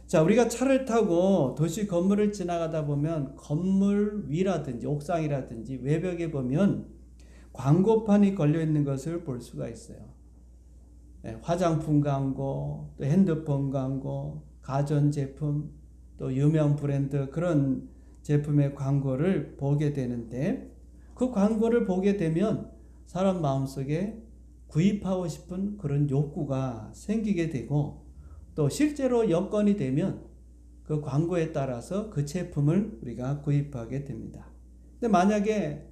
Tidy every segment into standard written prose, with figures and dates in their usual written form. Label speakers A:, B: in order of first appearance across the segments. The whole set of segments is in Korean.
A: 자, 우리가 차를 타고 도시 건물을 지나가다 보면 건물 위라든지 옥상이라든지 외벽에 보면 광고판이 걸려 있는 것을 볼 수가 있어요. 화장품 광고, 또 핸드폰 광고, 가전제품, 또 유명 브랜드 그런 제품의 광고를 보게 되는데, 그 광고를 보게 되면 사람 마음속에 구입하고 싶은 그런 욕구가 생기게 되고, 또 실제로 여건이 되면 그 광고에 따라서 그 제품을 우리가 구입하게 됩니다. 근데 만약에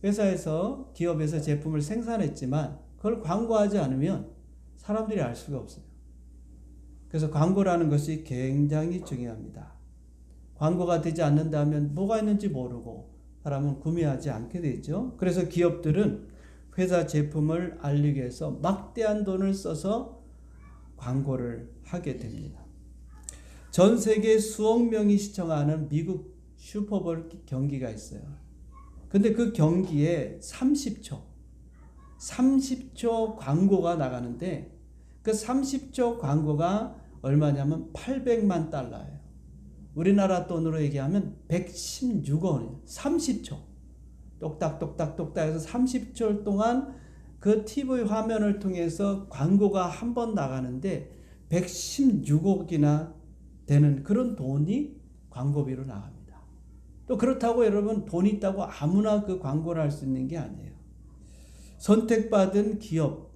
A: 회사에서, 기업에서 제품을 생산했지만 그걸 광고하지 않으면 사람들이 알 수가 없어요. 그래서 광고라는 것이 굉장히 중요합니다. 광고가 되지 않는다면 뭐가 있는지 모르고 사람은 구매하지 않게 되죠. 그래서 기업들은 회사 제품을 알리기 위해서 막대한 돈을 써서 광고를 하게 됩니다. 전 세계 수억 명이 시청하는 미국 슈퍼볼 경기가 있어요. 근데 그 경기에 30초 광고가 나가는데, 그 30초 광고가 얼마냐면 800만 달러예요. 우리나라 돈으로 얘기하면 116억 원이에요. 30초. 똑딱똑딱똑딱 해서 30초 동안 그 TV 화면을 통해서 광고가 한 번 나가는데 116억이나 되는 그런 돈이 광고비로 나갑니다. 또 그렇다고 여러분, 돈 있다고 아무나 그 광고를 할 수 있는 게 아니에요. 선택받은 기업,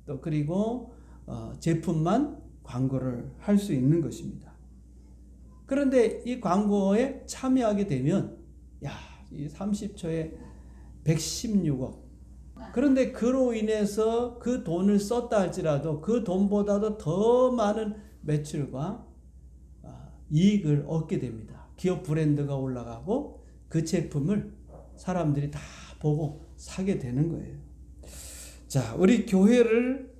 A: 또 그리고 제품만 광고를 할 수 있는 것입니다. 그런데 이 광고에 참여하게 되면 이 30초에 116억. 그런데 그로 인해서 그 돈을 썼다 할지라도 그 돈보다도 더 많은 매출과 이익을 얻게 됩니다. 기업 브랜드가 올라가고 그 제품을 사람들이 다 보고 사게 되는 거예요. 자, 우리 교회를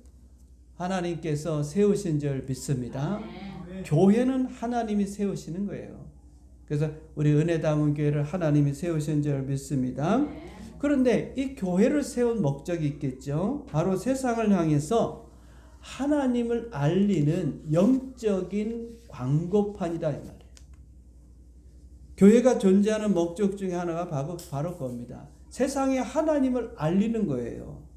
A: 하나님께서 세우신 줄 믿습니다. 교회는 하나님이 세우시는 거예요. 그래서 우리 은혜담은 교회를 하나님이 세우신 줄 믿습니다. 그런데 이 교회를 세운 목적이 있겠죠. 바로 세상을 향해서 하나님을 알리는 영적인 광고판이다 이 말이에요. 교회가 존재하는 목적 중에 하나가 바로 그겁니다. 세상에 하나님을 알리는 거예요.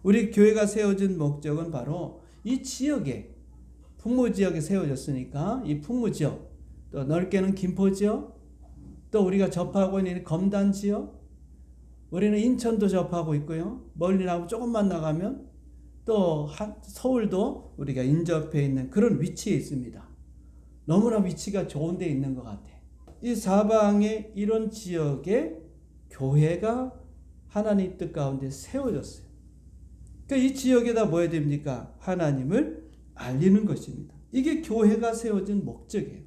A: 우리 교회가 세워진 목적은 바로 이 지역에, 풍무지역에 세워졌으니까 이 풍무지역, 또 넓게는 김포지역, 또 우리가 접하고 있는 검단지역, 우리는 인천도 접하고 있고요. 멀리 나가고 조금만 나가면 또 서울도 우리가 인접해 있는 그런 위치에 있습니다. 너무나 위치가 좋은 데 있는 것 같아. 이 사방에 이런 지역에 교회가 하나님 뜻 가운데 세워졌어요. 그러니까 이 지역에다 뭐 해야 됩니까? 하나님을 알리는 것입니다. 이게 교회가 세워진 목적이에요.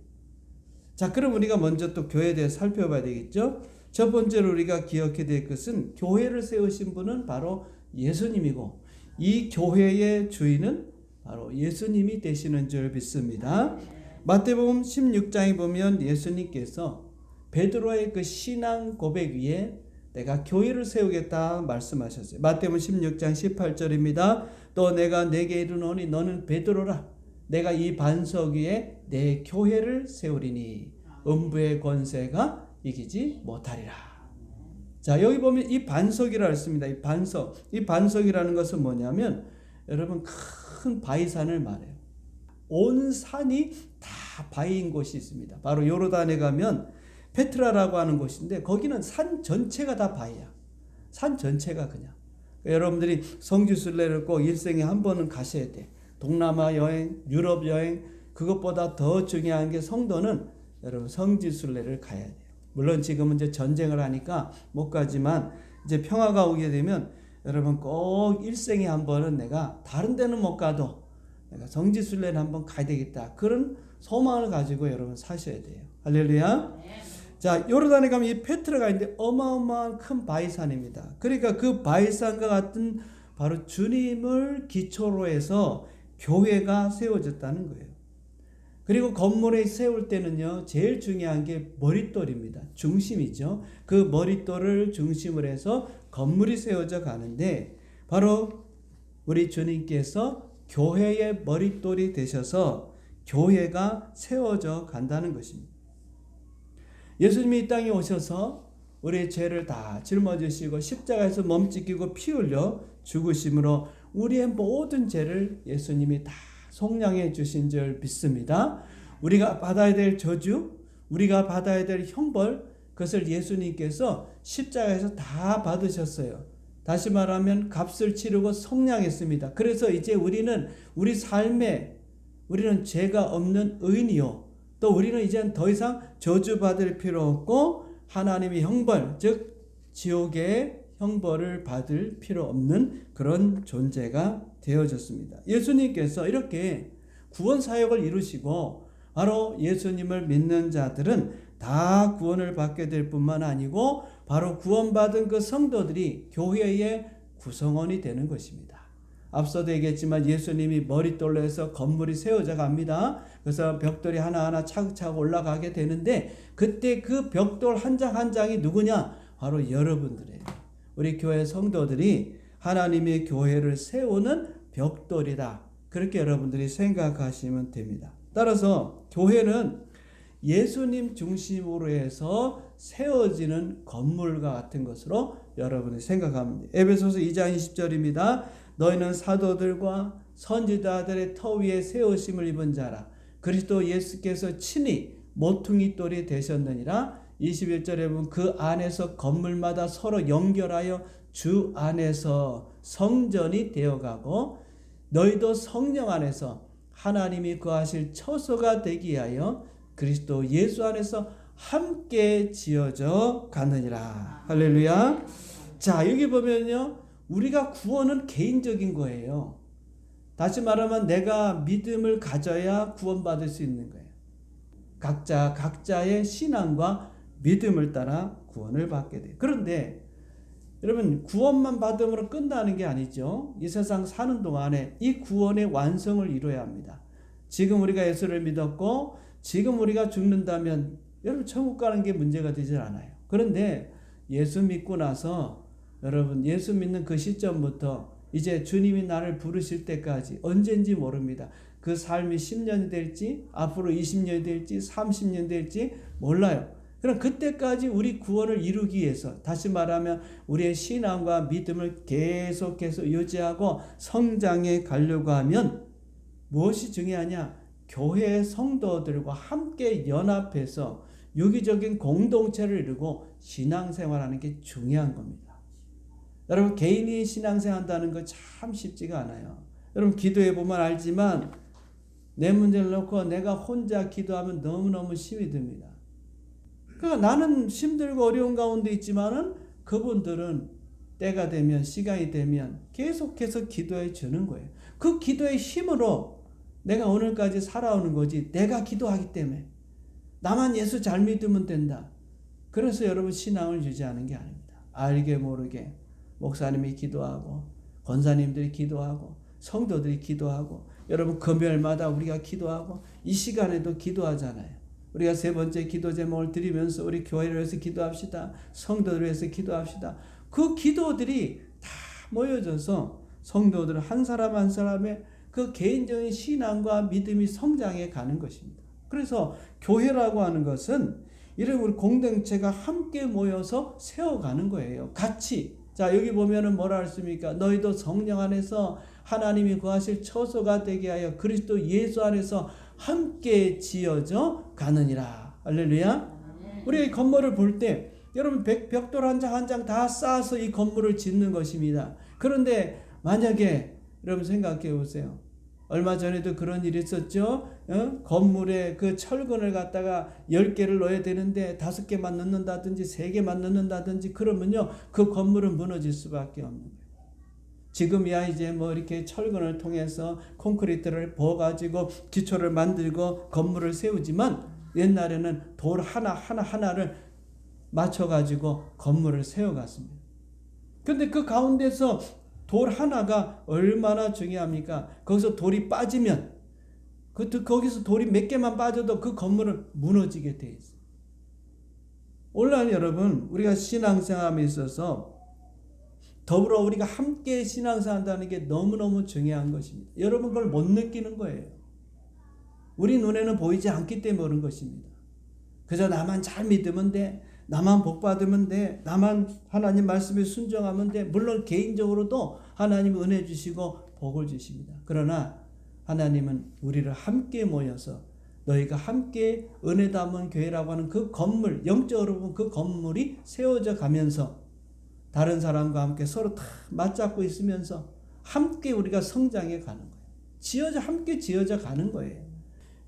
A: 자, 그럼 우리가 먼저 또 교회에 대해 살펴봐야 되겠죠? 첫 번째로 우리가 기억해야 될 것은 교회를 세우신 분은 바로 예수님이고, 이 교회의 주인은 바로 예수님이 되시는 줄 믿습니다. 마태복음 16장에 보면 예수님께서 베드로의 그 신앙 고백 위에 내가 교회를 세우겠다 말씀하셨어요. 마태복음 16장 18절입니다. 또 내가 내게 이르노니 너는 베드로라. 내가 이 반석 위에 내 교회를 세우리니 음부의 권세가 이기지 못하리라. 자, 여기 보면 이 반석이라 했습니다. 이 반석이라는 것은 뭐냐면 여러분, 큰 바위산을 말해요. 온 산이 다 바위인 곳이 있습니다. 바로 요르단에 가면 페트라라고 하는 곳인데 거기는 산 전체가 다 바위야. 산 전체가 그냥. 여러분들이 성지순례를 꼭 일생에 한 번은 가셔야 돼. 동남아 여행, 유럽 여행, 그것보다 더 중요한 게 성도는 여러분 성지순례를 가야 돼요. 물론 지금은 이제 전쟁을 하니까 못 가지만 이제 평화가 오게 되면 여러분 꼭 일생에 한 번은 내가 다른 데는 못 가도 내가 성지순례를 한번 가야 되겠다. 그런 소망을 가지고 여러분 사셔야 돼요. 할렐루야. 자, 요르단에 가면 이 페트라가 있는데 어마어마한 큰 바위산입니다. 그러니까 그 바위산과 같은 바로 주님을 기초로 해서 교회가 세워졌다는 거예요. 그리고 건물에 세울 때는요, 제일 중요한 게 머릿돌입니다. 중심이죠. 그 머릿돌을 중심으로 해서 건물이 세워져 가는데 바로 우리 주님께서 교회의 머릿돌이 되셔서 교회가 세워져 간다는 것입니다. 예수님이 이 땅에 오셔서 우리의 죄를 다 짊어지시고 십자가에서 몸짓기고 피 흘려 죽으심으로 우리의 모든 죄를 예수님이 다 속량해 주신 줄 믿습니다. 우리가 받아야 될 저주, 우리가 받아야 될 형벌, 그것을 예수님께서 십자가에서 다 받으셨어요. 다시 말하면 값을 치르고 속량했습니다. 그래서 이제 우리는 우리 삶에 우리는 죄가 없는 의인이요, 또 우리는 이제 더 이상 저주받을 필요 없고 하나님의 형벌, 즉 지옥의 형벌을 받을 필요 없는 그런 존재가 되어졌습니다. 예수님께서 이렇게 구원 사역을 이루시고 바로 예수님을 믿는 자들은 다 구원을 받게 될 뿐만 아니고 바로 구원받은 그 성도들이 교회의 구성원이 되는 것입니다. 앞서도 얘기했지만 예수님이 머릿돌로 해서 건물이 세워져 갑니다. 그래서 벽돌이 하나하나 차곡차곡 올라가게 되는데 그때 그 벽돌 한 장 한 장이 누구냐? 바로 여러분들이에요. 우리 교회 성도들이 하나님의 교회를 세우는 벽돌이다. 그렇게 여러분들이 생각하시면 됩니다. 따라서 교회는 예수님 중심으로 해서 세워지는 건물과 같은 것으로 여러분이 생각하면 돼요. 에베소서 2장 20절입니다. 너희는 사도들과 선지자들의 터 위에 세우심을 입은 자라. 그리스도 예수께서 친히 모퉁이 돌이 되셨느니라. 21절에 보면 그 안에서 건물마다 서로 연결하여 주 안에서 성전이 되어가고 너희도 성령 안에서 하나님이 거하실 처소가 되기 위하여 그리스도 예수 안에서 함께 지어져 가느니라. 할렐루야. 자, 여기 보면요, 우리가 구원은 개인적인 거예요. 다시 말하면 내가 믿음을 가져야 구원받을 수 있는 거예요. 각자의 신앙과 믿음을 따라 구원을 받게 돼요. 그런데 여러분, 구원만 받음으로 끝나는 게 아니죠. 이 세상 사는 동안에 이 구원의 완성을 이루어야 합니다. 지금 우리가 예수를 믿었고 지금 우리가 죽는다면 여러분 천국 가는 게 문제가 되질 않아요. 그런데 예수 믿고 나서 여러분 예수 믿는 그 시점부터 이제 주님이 나를 부르실 때까지 언제인지 모릅니다. 그 삶이 10년이 될지 앞으로 20년이 될지 30년 될지 몰라요. 그럼 그때까지 우리 구원을 이루기 위해서 다시 말하면 우리의 신앙과 믿음을 계속해서 유지하고 성장해 가려고 하면 무엇이 중요하냐? 교회 성도들과 함께 연합해서 유기적인 공동체를 이루고 신앙생활하는 게 중요한 겁니다. 여러분 개인이 신앙생활한다는 거 참 쉽지가 않아요. 여러분 기도해 보면 알지만 내 문제를 놓고 내가 혼자 기도하면 너무너무 힘이 듭니다. 그러니까 나는 힘들고 어려운 가운데 있지만은 그분들은 때가 되면 시간이 되면 계속해서 기도해 주는 거예요. 그 기도의 힘으로 내가 오늘까지 살아오는 거지 내가 기도하기 때문에 나만 예수 잘 믿으면 된다. 그래서 여러분 신앙을 유지하는 게 아닙니다. 알게 모르게 목사님이 기도하고 권사님들이 기도하고 성도들이 기도하고 여러분 금요일마다 우리가 기도하고 이 시간에도 기도하잖아요. 우리가 세 번째 기도 제목을 드리면서 우리 교회를 위해서 기도합시다. 성도들을 위해서 기도합시다. 그 기도들이 다 모여져서 성도들 한 사람 한 사람의 그 개인적인 신앙과 믿음이 성장해 가는 것입니다. 그래서 교회라고 하는 것은 이런 우리 공동체가 함께 모여서 세워가는 거예요. 같이. 자, 여기 보면은 뭐라 했습니까? 너희도 성령 안에서 하나님이 거하실 처소가 되게 하여 그리스도 예수 안에서 함께 지어져 가느니라. 할렐루야. 우리가 이 건물을 볼 때 여러분 벽돌 한 장 한 장 다 쌓아서 이 건물을 짓는 것입니다. 그런데 만약에 여러분 생각해 보세요. 얼마 전에도 그런 일이 있었죠. 건물에 그 철근을 갖다가 10개를 넣어야 되는데 5개만 넣는다든지 3개만 넣는다든지 그러면요 그 건물은 무너질 수밖에 없는 거예요. 지금이야 이제 뭐 이렇게 철근을 통해서 콘크리트를 부어가지고 기초를 만들고 건물을 세우지만 옛날에는 돌 하나를 맞춰가지고 건물을 세워갔습니다. 그런데 그 가운데서 돌 하나가 얼마나 중요합니까? 거기서 돌이 빠지면 거기서 돌이 몇 개만 빠져도 그 건물은 무너지게 돼 있어요. 오늘날 여러분 우리가 신앙생활에 있어서 더불어 우리가 함께 신앙생활한다는 게 너무너무 중요한 것입니다. 여러분 그걸 못 느끼는 거예요. 우리 눈에는 보이지 않기 때문에 그런 것입니다. 그저 나만 잘 믿으면 돼. 나만 복 받으면 돼. 나만 하나님 말씀에 순종하면 돼. 물론 개인적으로도 하나님 은혜 주시고 복을 주십니다. 그러나 하나님은 우리를 함께 모여서 너희가 함께 은혜 담은 교회라고 하는 그 건물, 영적으로 보면 그 건물이 세워져 가면서 다른 사람과 함께 서로 다 맞잡고 있으면서 함께 우리가 성장해 가는 거예요. 함께 지어져 가는 거예요.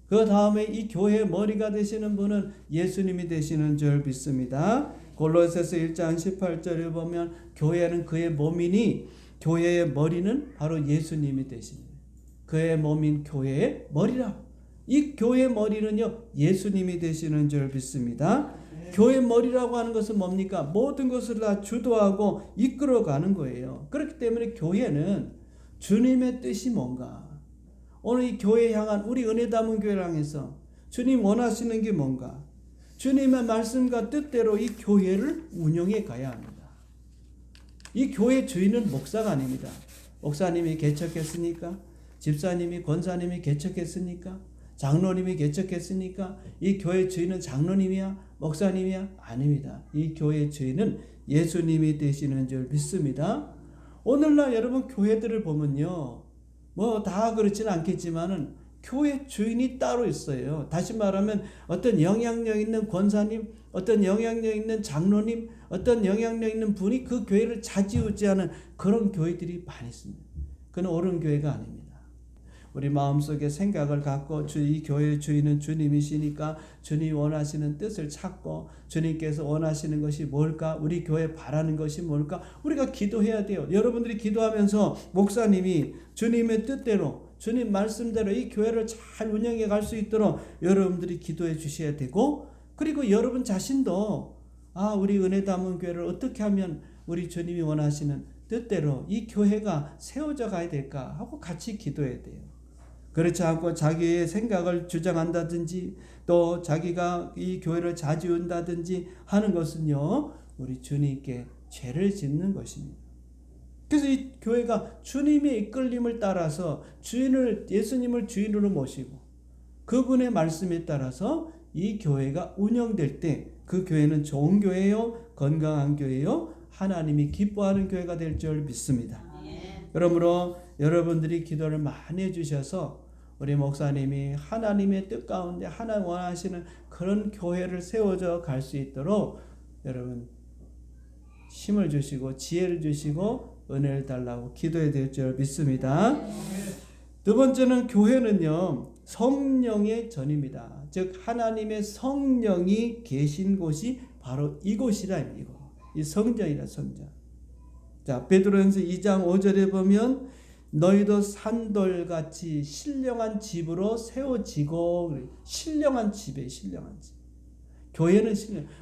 A: 그 다음에 이 교회의 머리가 되시는 분은 예수님이 되시는 줄 믿습니다. 골로새서 1장 18절에 보면 교회는 그의 몸이니 교회의 머리는 바로 예수님이 되시는 거예요. 그의 몸인 교회의 머리라. 이 교회의 머리는요, 예수님이 되시는 줄 믿습니다. 교회 머리라고 하는 것은 뭡니까? 모든 것을 다 주도하고 이끌어가는 거예요. 그렇기 때문에 교회는 주님의 뜻이 뭔가? 오늘 이 교회 향한 우리 은혜 담은 교회를 향해서 주님 원하시는 게 뭔가? 주님의 말씀과 뜻대로 이 교회를 운영해 가야 합니다. 이 교회 주인은 목사가 아닙니다. 목사님이 개척했으니까, 집사님이 권사님이 개척했으니까, 장로님이 개척했으니까 이 교회 주인은 장로님이야? 목사님이야? 아닙니다. 이 교회 주인은 예수님이 되시는 줄 믿습니다. 오늘날 여러분 교회들을 보면요, 뭐 다 그렇지는 않겠지만은 교회 주인이 따로 있어요. 다시 말하면 어떤 영향력 있는 권사님, 어떤 영향력 있는 장로님, 어떤 영향력 있는 분이 그 교회를 좌지우지하는 그런 교회들이 많이 있습니다. 그건 옳은 교회가 아닙니다. 우리 마음속에 생각을 갖고 이 교회의 주인은 주님이시니까 주님이 원하시는 뜻을 찾고 주님께서 원하시는 것이 뭘까? 우리 교회 바라는 것이 뭘까? 우리가 기도해야 돼요. 여러분들이 기도하면서 목사님이 주님의 뜻대로 주님 말씀대로 이 교회를 잘 운영해 갈 수 있도록 여러분들이 기도해 주셔야 되고, 그리고 여러분 자신도 우리 은혜 담은 교회를 어떻게 하면 우리 주님이 원하시는 뜻대로 이 교회가 세워져 가야 될까 하고 같이 기도해야 돼요. 그렇지 않고 자기의 생각을 주장한다든지 또 자기가 이 교회를 좌지운다든지 하는 것은요, 우리 주님께 죄를 짓는 것입니다. 그래서 이 교회가 주님의 이끌림을 따라서 예수님을 주인으로 모시고 그분의 말씀에 따라서 이 교회가 운영될 때 그 교회는 좋은 교회요, 건강한 교회요, 하나님이 기뻐하는 교회가 될 줄 믿습니다. 그러므로 여러분들이 기도를 많이 해주셔서 우리 목사님이 하나님의 뜻 가운데 하나님 원하시는 그런 교회를 세워져 갈 수 있도록 여러분 힘을 주시고 지혜를 주시고 은혜를 달라고 기도해야 될 줄 믿습니다. 두 번째는 교회는요, 성령의 전입니다. 즉 하나님의 성령이 계신 곳이 바로 이곳이라. 이 성전이라. 성전. 자, 베드로전서 2장 5절에 보면 너희도 산돌같이 신령한 집으로 세워지고, 신령한 집에 신령한 집. 교회는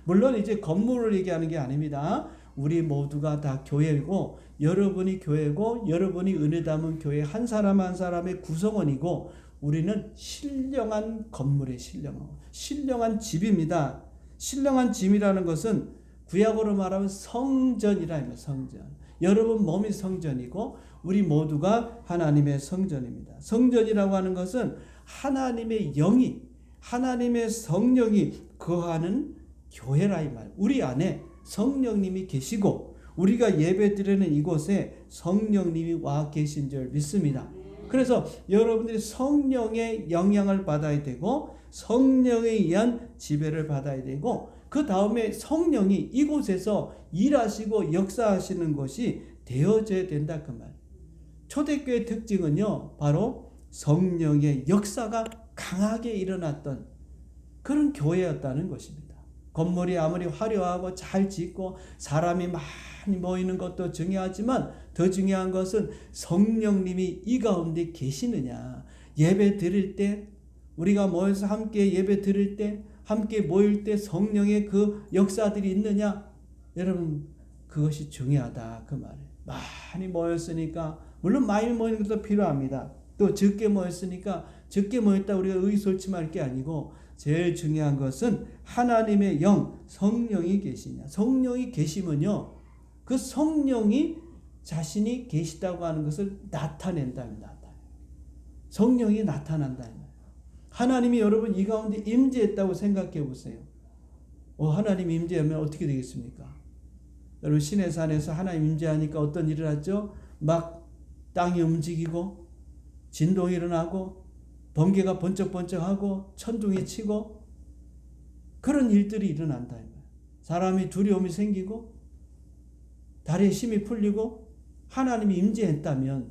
A: 물론 이제 건물을 얘기하는 게 아닙니다. 우리 모두가 다 교회고 여러분이 교회고 여러분이 은혜 담은 교회 한 사람 한 사람의 구성원이고 우리는 신령한 건물의 신령한 집입니다. 신령한 집이라는 것은 구약으로 말하면 성전이라. 성전. 여러분 몸이 성전이고 우리 모두가 하나님의 성전입니다. 성전이라고 하는 것은 하나님의 영이, 하나님의 성령이 거하는 교회라 이 말. 우리 안에 성령님이 계시고 우리가 예배드리는 이곳에 성령님이 와 계신 줄 믿습니다. 그래서 여러분들이 성령의 영향을 받아야 되고 성령에 의한 지배를 받아야 되고 그 다음에 성령이 이곳에서 일하시고 역사하시는 것이 되어져야 된다 그 말. 초대교회의 특징은요, 바로 성령의 역사가 강하게 일어났던 그런 교회였다는 것입니다. 건물이 아무리 화려하고 잘 짓고 사람이 많이 모이는 것도 중요하지만 더 중요한 것은 성령님이 이 가운데 계시느냐. 예배 드릴 때 우리가 모여서 함께 예배 드릴 때 함께 모일 때 성령의 그 역사들이 있느냐. 여러분 그것이 중요하다 그 말이에요. 많이 모였으니까 물론 많이 모이는 것도 필요합니다. 또 적게 모였으니까 적게 모였다 우리가 의기소침할 게 아니고 제일 중요한 것은 하나님의 영, 성령이 계시냐. 성령이 계시면요, 그 성령이 자신이 계시다고 하는 것을 나타낸다. 성령이 나타난다. 하나님이 여러분 이 가운데 임재했다고 생각해 보세요. 하나님이 임재하면 어떻게 되겠습니까? 여러분 시내산에서 하나님 임재하니까 어떤 일을 하죠? 막 땅이 움직이고 진동이 일어나고 번개가 번쩍번쩍하고 천둥이 치고 그런 일들이 일어난다. 사람이 두려움이 생기고 다리에 힘이 풀리고 하나님이 임재했다면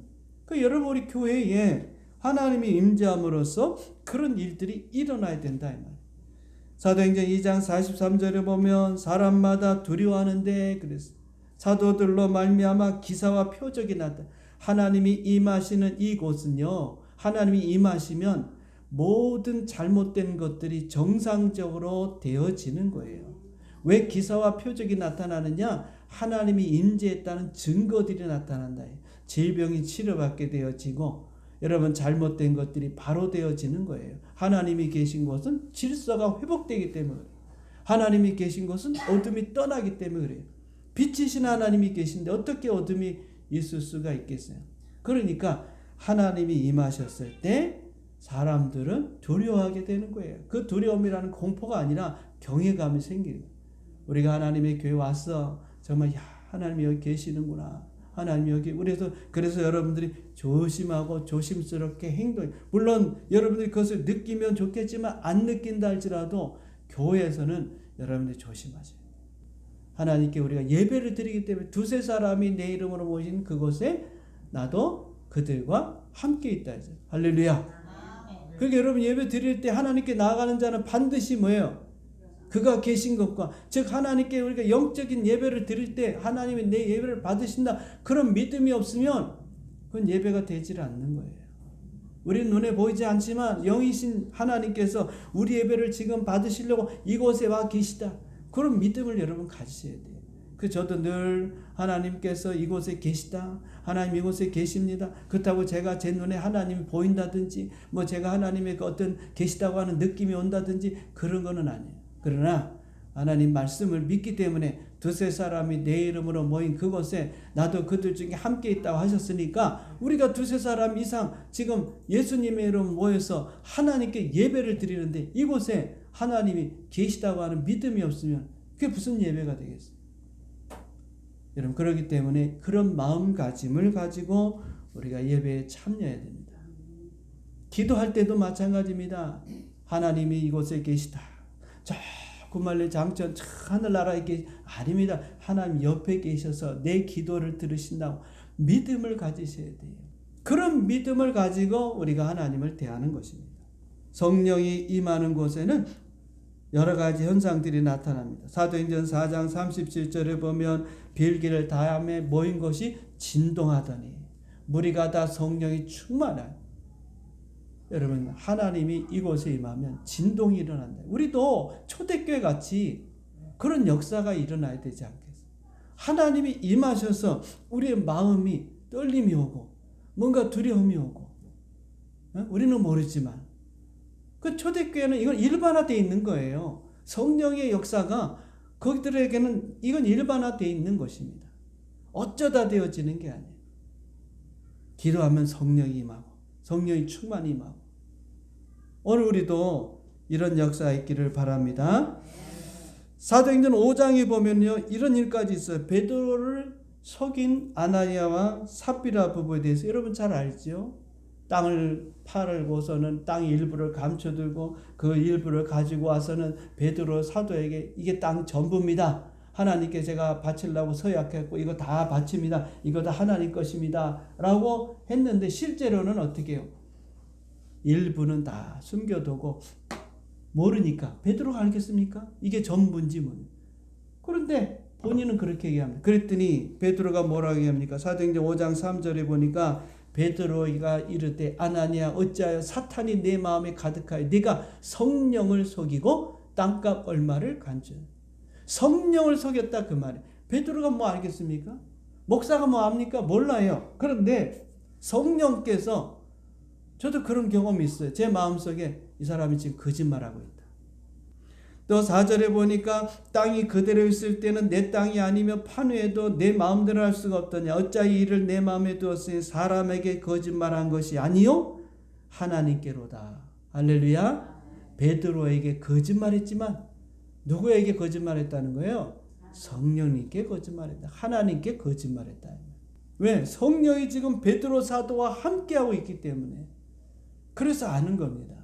A: 여러분 우리 교회에 하나님이 임재함으로써 그런 일들이 일어나야 된다. 사도행전 2장 43절에 보면 사람마다 두려워하는데 그래서 사도들로 말미암아 기사와 표적이 났다. 하나님이 임하시는 이곳은요. 하나님이 임하시면 모든 잘못된 것들이 정상적으로 되어지는 거예요. 왜 기사와 표적이 나타나느냐? 하나님이 임재했다는 증거들이 나타난다. 질병이 치료받게 되어지고 여러분 잘못된 것들이 바로 되어지는 거예요. 하나님이 계신 곳은 질서가 회복되기 때문에 그래요. 하나님이 계신 곳은 어둠이 떠나기 때문에 그래요. 빛이신 하나님이 계신데 어떻게 어둠이 있을 수가 있겠어요? 그러니까 하나님이 임하셨을 때 사람들은 두려워하게 되는 거예요. 그 두려움이라는 공포가 아니라 경외감이 생기는 거예요. 우리가 하나님의 교회 와서 정말 하나님이 여기 계시는구나. 하나님 여기 그래서 여러분들이 조심하고 조심스럽게 행동해. 물론 여러분들이 그것을 느끼면 좋겠지만 안 느낀다 할지라도 교회에서는 여러분들이 조심하세요. 하나님께 우리가 예배를 드리기 때문에 두세 사람이 내 이름으로 모인 그곳에 나도 그들과 함께 있다 했어요. 할렐루야. 그러니까 여러분 예배 드릴 때 하나님께 나아가는 자는 반드시 뭐예요? 그가 계신 것과 즉 하나님께 우리가 영적인 예배를 드릴 때 하나님이 내 예배를 받으신다 그런 믿음이 없으면 그건 예배가 되질 않는 거예요. 우리는 눈에 보이지 않지만 영이신 하나님께서 우리 예배를 지금 받으시려고 이곳에 와 계시다. 그런 믿음을 여러분 가지셔야 돼요. 저도 늘 하나님께서 이곳에 계시다. 하나님 이곳에 계십니다. 그렇다고 제가 제 눈에 하나님이 보인다든지 제가 하나님의 어떤 계시다고 하는 느낌이 온다든지 그런 거는 아니에요. 그러나 하나님 말씀을 믿기 때문에 두세 사람이 내 이름으로 모인 그곳에 나도 그들 중에 함께 있다고 하셨으니까 우리가 두세 사람 이상 지금 예수님의 이름 모여서 하나님께 예배를 드리는데 이곳에 하나님이 계시다고 하는 믿음이 없으면 그게 무슨 예배가 되겠어요? 여러분 그렇기 때문에 그런 마음가짐을 가지고 우리가 예배에 참여해야 됩니다. 기도할 때도 마찬가지입니다. 하나님이 이곳에 계시다. 저 구말리 장천 하늘나라에 아닙니다. 하나님 옆에 계셔서 내 기도를 들으신다고 믿음을 가지셔야 돼요. 그런 믿음을 가지고 우리가 하나님을 대하는 것입니다. 성령이 임하는 곳에는 여러 가지 현상들이 나타납니다. 사도행전 4장 37절에 보면 빌기를 다함에 모인 것이 진동하더니 무리가 다 성령이 충만한 여러분 하나님이 이곳에 임하면 진동이 일어난다. 우리도 초대교회 같이 그런 역사가 일어나야 되지 않겠어요? 하나님이 임하셔서 우리의 마음이 떨림이 오고 뭔가 두려움이 오고 우리는 모르지만 그 초대교회는 이건 일반화되어 있는 거예요. 성령의 역사가 거기들에게는 이건 일반화되어 있는 것입니다. 어쩌다 되어지는 게 아니에요. 기도하면 성령이 임하고 성령이 충만히 임하고 오늘 우리도 이런 역사가 있기를 바랍니다. 사도행전 5장에 보면요 이런 일까지 있어요. 베드로를 속인 아나니아와 삽비라 부부에 대해서 여러분 잘 알죠? 땅을 팔고서는 땅 일부를 감춰두고 그 일부를 가지고 와서는 베드로 사도에게 이게 땅 전부입니다. 하나님께 제가 바치려고 서약했고 이거 다 바칩니다. 이거 다 하나님 것입니다. 라고 했는데 실제로는 어떻게 해요? 일부는 다 숨겨두고 모르니까 베드로가 알겠습니까? 이게 전부인지 뭐. 그런데 본인은 그렇게 얘기합니다. 그랬더니 베드로가 뭐라고 얘기합니까? 사도행전 5장 3절에 보니까 베드로가 이르되 아나니아 어찌하여 사탄이 내 마음에 가득하여 네가 성령을 속이고 땅값 얼마를 간주하냐. 성령을 속였다 그 말이에요. 베드로가 뭐 알겠습니까? 목사가 뭐 압니까? 몰라요. 그런데 성령께서 저도 그런 경험이 있어요. 제 마음속에 이 사람이 지금 거짓말하고 있다. 또 4절에 보니까 땅이 그대로 있을 때는 내 땅이 아니며 판후에도 내 마음대로 할 수가 없더냐. 어찌하여 이를 내 마음에 두었으니 사람에게 거짓말한 것이 아니요 하나님께로다. 할렐루야. 베드로에게 거짓말했지만 누구에게 거짓말했다는 거예요? 성령님께 거짓말했다. 하나님께 거짓말했다. 왜? 성령이 지금 베드로 사도와 함께하고 있기 때문에. 그래서 아는 겁니다.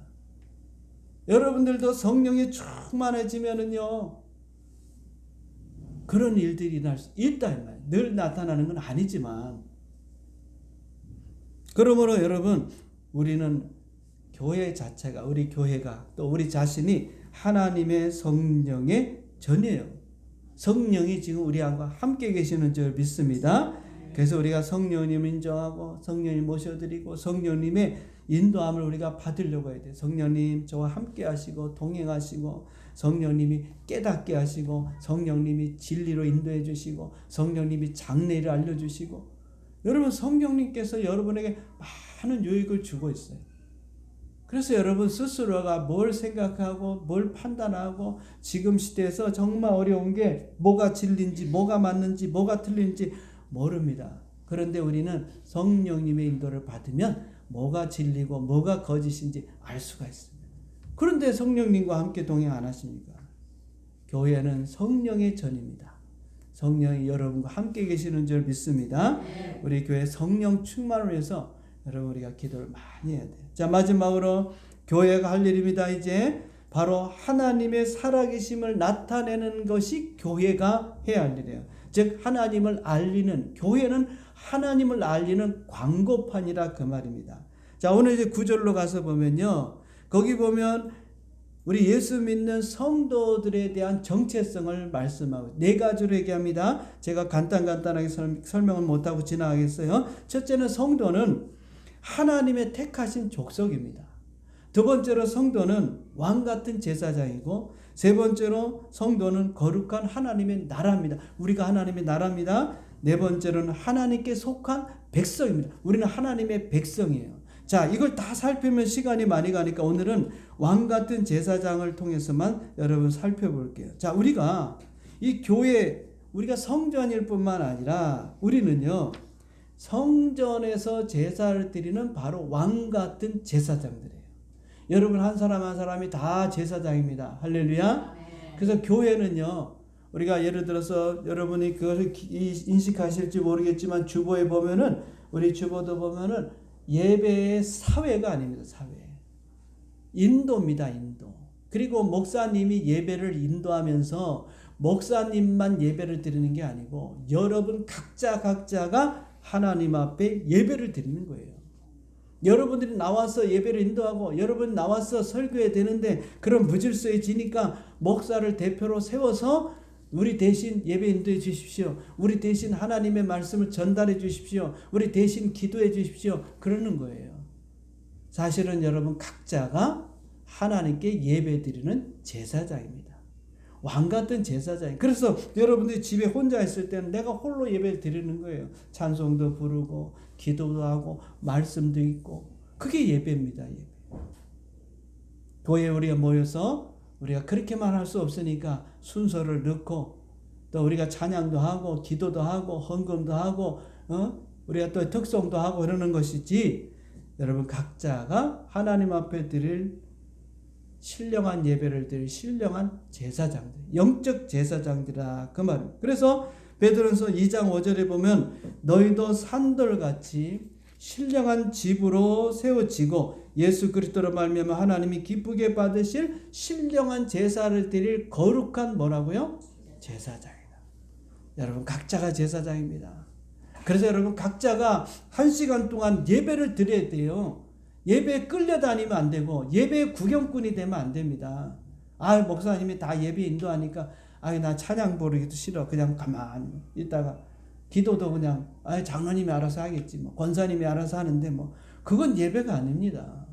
A: 여러분들도 성령이 충만해지면은요, 그런 일들이 날 수 있다. 늘 나타나는 건 아니지만. 그러므로 여러분, 우리는 교회 자체가, 우리 교회가 또 우리 자신이 하나님의 성령의 전이에요. 성령이 지금 우리와 함께 계시는 줄 믿습니다. 그래서 우리가 성령님 인정하고 성령님 모셔드리고 성령님의 인도함을 우리가 받으려고 해야 돼요. 성령님 저와 함께 하시고 동행하시고 성령님이 깨닫게 하시고 성령님이 진리로 인도해 주시고 성령님이 장래를 알려주시고. 여러분, 성령님께서 여러분에게 많은 유익을 주고 있어요. 그래서 여러분 스스로가 뭘 생각하고 뭘 판단하고 지금 시대에서 정말 어려운 게 뭐가 진리인지 뭐가 맞는지 뭐가 틀린지 모릅니다. 그런데 우리는 성령님의 인도를 받으면 뭐가 진리고 뭐가 거짓인지 알 수가 있습니다. 그런데 성령님과 함께 동행 안 하십니까? 교회는 성령의 전입니다. 성령이 여러분과 함께 계시는 줄 믿습니다. 우리 교회 성령 충만을 위해서 여러분 우리가 기도를 많이 해야 돼요. 자, 마지막으로 교회가 할 일입니다. 이제 바로 하나님의 살아계심을 나타내는 것이 교회가 해야 할 일이에요. 즉 하나님을 알리는, 교회는 하나님을 알리는 광고판이라 그 말입니다. 자, 오늘 이제 9절로 가서 보면요, 거기 보면 우리 예수 믿는 성도들에 대한 정체성을 말씀하고 네 가지로 얘기합니다. 제가 간단하게 설명은 못하고 지나가겠어요. 첫째는 성도는 하나님의 택하신 족속입니다. 두 번째로 성도는 왕같은 제사장이고, 세 번째로 성도는 거룩한 하나님의 나라입니다. 우리가 하나님의 나라입니다. 네 번째로는 하나님께 속한 백성입니다. 우리는 하나님의 백성이에요. 자, 이걸 다 살피면 시간이 많이 가니까 오늘은 왕같은 제사장을 통해서만 여러분 살펴볼게요. 자, 우리가 이 교회, 우리가 성전일 뿐만 아니라 우리는요, 성전에서 제사를 드리는 바로 왕같은 제사장들이에요. 여러분 한 사람 한 사람이 다 제사장입니다. 할렐루야. 그래서 교회는요, 우리가 예를 들어서 여러분이 그것을 인식하실지 모르겠지만 주보에 보면은, 우리 주보도 보면은 예배의 사회가 아닙니다. 사회. 인도입니다. 인도. 그리고 목사님이 예배를 인도하면서 목사님만 예배를 드리는 게 아니고 여러분 각자가 하나님 앞에 예배를 드리는 거예요. 여러분들이 나와서 예배를 인도하고 여러분 나와서 설교해야 되는데 그런 무질서해지니까 목사를 대표로 세워서 우리 대신 예배 인도해 주십시오. 우리 대신 하나님의 말씀을 전달해 주십시오. 우리 대신 기도해 주십시오. 그러는 거예요. 사실은 여러분 각자가 하나님께 예배 드리는 제사장입니다. 왕같은 제사장이. 그래서 여러분들이 집에 혼자 있을 때는 내가 홀로 예배를 드리는 거예요. 찬송도 부르고 기도도 하고 말씀도 있고, 그게 예배입니다. 예배. 교회에 우리가 모여서 우리가 그렇게만 할 수 없으니까 순서를 넣고 또 우리가 찬양도 하고 기도도 하고 헌금도 하고 우리가 또 특송도 하고 그러는 것이지, 여러분 각자가 하나님 앞에 드릴 신령한 예배를 드릴 신령한 제사장들, 영적 제사장들이라 그 말입니다. 그래서 베드로전서 2장 5절에 보면 너희도 산돌같이 신령한 집으로 세워지고 예수 그리스도로 말미암아 하나님이 기쁘게 받으실 신령한 제사를 드릴 거룩한 뭐라고요? 제사장이다. 여러분 각자가 제사장입니다. 그래서 여러분 각자가 1시간 동안 예배를 드려야 돼요. 예배에 끌려다니면 안 되고 예배 구경꾼이 되면 안 됩니다. 아, 목사님이 다 예배 인도하니까 나 찬양 부르기도 싫어. 그냥 가만히 있다가 기도도 그냥 장로님이 알아서 하겠지, 뭐 권사님이 알아서 하는데, 뭐 그건 예배가 아닙니다.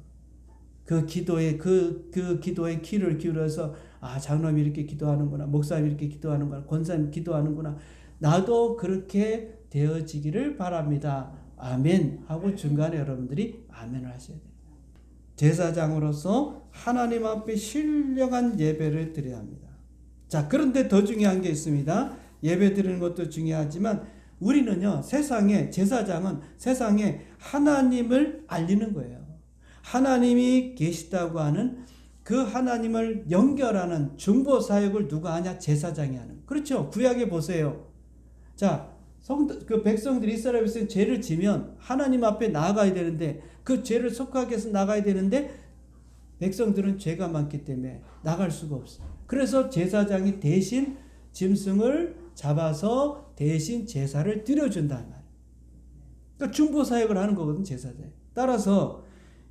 A: 그 기도에 그 기도에 귀를 기울여서 장로님이 이렇게 기도하는구나, 목사님이 이렇게 기도하는구나, 권사님 기도하는구나, 나도 그렇게 되어지기를 바랍니다. 아멘 하고 중간에 여러분들이 아멘을 하셔야 됩니다. 제사장으로서 하나님 앞에 신령한 예배를 드려야 합니다. 자, 그런데 더 중요한 게 있습니다. 예배 드리는 것도 중요하지만 우리는요, 제사장은 세상에 하나님을 알리는 거예요. 하나님이 계시다고 하는 그 하나님을 연결하는 중보 사역을 누가 하냐? 제사장이 하는. 그렇죠. 구약에 보세요. 자, 그 백성들이 이스라엘 백성이 죄를 지면 하나님 앞에 나아가야 되는데 그 죄를 속하게 해서 나가야 되는데 백성들은 죄가 많기 때문에 나갈 수가 없어요. 그래서 제사장이 대신 짐승을 잡아서 대신 제사를 드려준다는 말이에요. 그러니까 중보 사역을 하는 거거든, 제사장. 따라서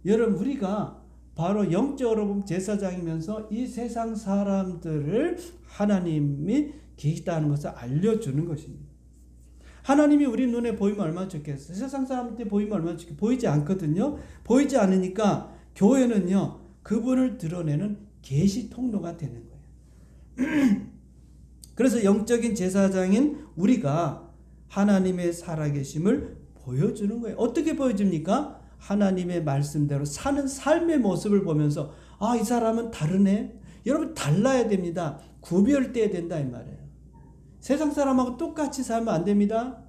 A: 여러분, 우리가 바로 영적으로 보면 제사장이면서 이 세상 사람들을 하나님이 계시다는 것을 알려주는 것입니다. 하나님이 우리 눈에 보이면 얼마나 좋겠어요. 세상 사람한테 보이면 얼마나 좋겠어요. 보이지 않거든요. 보이지 않으니까 교회는요, 그분을 드러내는 계시 통로가 되는 거예요. 그래서 영적인 제사장인 우리가 하나님의 살아계심을 보여주는 거예요. 어떻게 보여줍니까? 하나님의 말씀대로 사는 삶의 모습을 보면서 아, 이 사람은 다르네. 여러분, 달라야 됩니다. 구별돼야 된다 이 말이에요. 세상 사람하고 똑같이 살면 안 됩니다.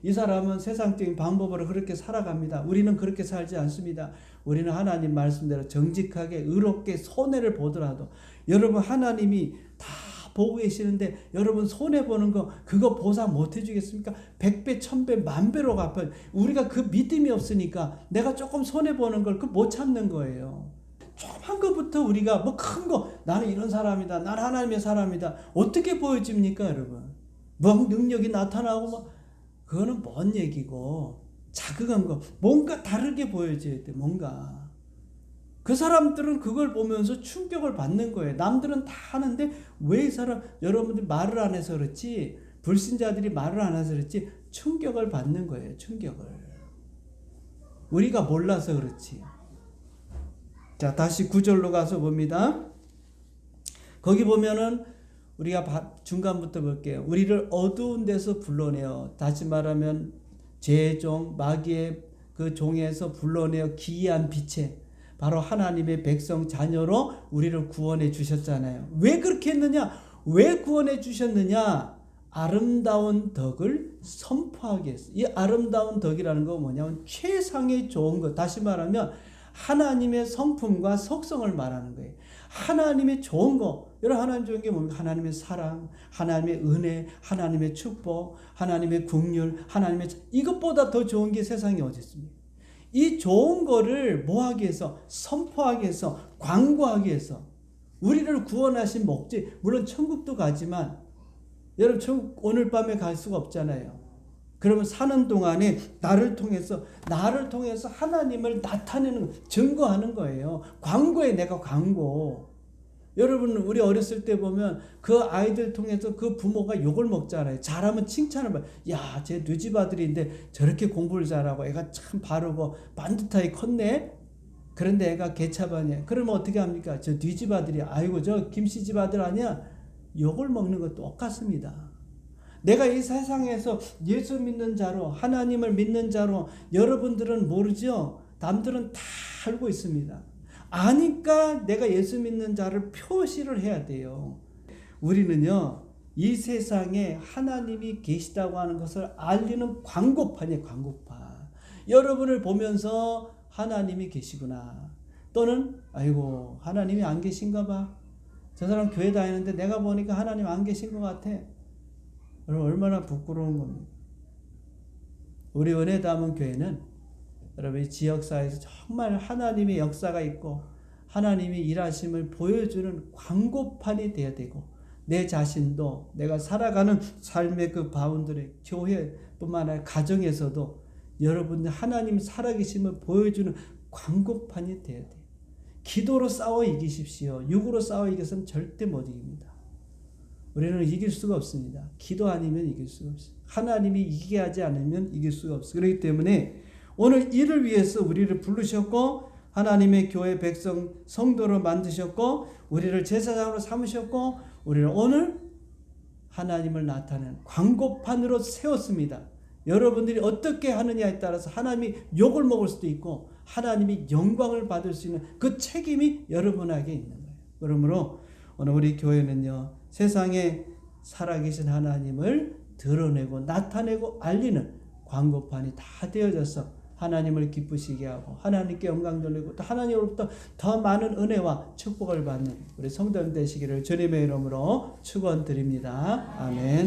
A: 이 사람은 세상적인 방법으로 그렇게 살아갑니다. 우리는 그렇게 살지 않습니다. 우리는 하나님 말씀대로 정직하게 의롭게 손해를 보더라도 여러분, 하나님이 다 보고 계시는데 여러분 손해보는 거 그거 보상 못 해주겠습니까? 100배, 1000배, 만배로 갚아요. 우리가 그 믿음이 없으니까 내가 조금 손해보는 걸 못 참는 거예요. 조그만 것부터 우리가 뭐 큰 거, 나는 이런 사람이다, 나는 하나님의 사람이다, 어떻게 보여집니까 여러분? 뭐 능력이 나타나고 뭐 그거는 먼 얘기고, 자그한 거 뭔가 다르게 보여줘야 돼. 뭔가 그 사람들은 그걸 보면서 충격을 받는 거예요. 남들은 다 하는데 왜 이 사람, 여러분들 말을 안 해서 그렇지, 불신자들이 말을 안 해서 그렇지 충격을 받는 거예요. 충격을. 우리가 몰라서 그렇지. 자, 다시 9절로 가서 봅니다. 거기 보면은 우리가 중간부터 볼게요. 우리를 어두운 데서 불러내어, 다시 말하면 죄종 마귀의 그 종에서 불러내어 기이한 빛에 바로 하나님의 백성 자녀로 우리를 구원해 주셨잖아요. 왜 그렇게 했느냐? 왜 구원해 주셨느냐? 아름다운 덕을 선포하게 했어요. 이 아름다운 덕이라는 건 뭐냐면 최상의 좋은 것, 다시 말하면 하나님의 성품과 속성을 말하는 거예요. 하나님의 좋은 거, 여러분, 하나님 좋은 게 뭡니까? 하나님의 사랑, 하나님의 은혜, 하나님의 축복, 하나님의 긍휼, 하나님의, 이것보다 더 좋은 게 세상에 어디 있습니까? 이 좋은 거를 뭐하기 위해서? 선포하기 위해서, 광고하기 위해서 우리를 구원하신 목적, 물론 천국도 가지만 여러분, 천국 오늘 밤에 갈 수가 없잖아요. 그러면 사는 동안에 나를 통해서 하나님을 나타내는, 증거하는 거예요. 광고에 내가 광고. 여러분, 우리 어렸을 때 보면 그 아이들 통해서 그 부모가 욕을 먹잖아요. 잘하면 칭찬을 받아요. 야, 쟤 네 집 아들인데 저렇게 공부를 잘하고 애가 참 바르고 반듯하게 컸네. 그런데 애가 개차반이야. 그러면 어떻게 합니까? 저 네 집 아들이야. 아이고, 저 김씨 집 아들 아니야? 욕을 먹는 것 똑같습니다. 내가 이 세상에서 예수 믿는 자로, 하나님을 믿는 자로, 여러분들은 모르죠? 남들은 다 알고 있습니다. 아니까 내가 예수 믿는 자를 표시를 해야 돼요. 우리는요, 이 세상에 하나님이 계시다고 하는 것을 알리는 광고판이에요. 광고판. 여러분을 보면서 하나님이 계시구나, 또는 아이고 하나님이 안 계신가 봐, 저 사람 교회 다니는데 내가 보니까 하나님 안 계신 것 같아. 여러분, 얼마나 부끄러운 겁니까? 우리 은혜 담은 교회는 여러분, 이 지역사회에서 정말 하나님의 역사가 있고 하나님이 일하심을 보여주는 광고판이 되어야 되고, 내 자신도 내가 살아가는 삶의 그 바운드리, 교회뿐만 아니라 가정에서도 여러분들 하나님 살아계심을 보여주는 광고판이 되어야 돼요. 기도로 싸워 이기십시오. 육으로 싸워 이겨서는 절대 못 이깁니다. 우리는 이길 수가 없습니다. 기도 아니면 이길 수가 없어요. 하나님이 이기게 하지 않으면 이길 수가 없어요. 그렇기 때문에 오늘 이를 위해서 우리를 부르셨고, 하나님의 교회 백성 성도로 만드셨고, 우리를 제사장으로 삼으셨고, 우리를 오늘 하나님을 나타내는 광고판으로 세웠습니다. 여러분들이 어떻게 하느냐에 따라서 하나님이 욕을 먹을 수도 있고 하나님이 영광을 받을 수 있는 그 책임이 여러분에게 있는 거예요. 그러므로 오늘 우리 교회는요, 세상에 살아계신 하나님을 드러내고 나타내고 알리는 광고판이 다 되어져서 하나님을 기쁘시게 하고 하나님께 영광 돌리고 또 하나님으로부터 더 많은 은혜와 축복을 받는 우리 성도님 되시기를 주님의 이름으로 축원드립니다. 아멘.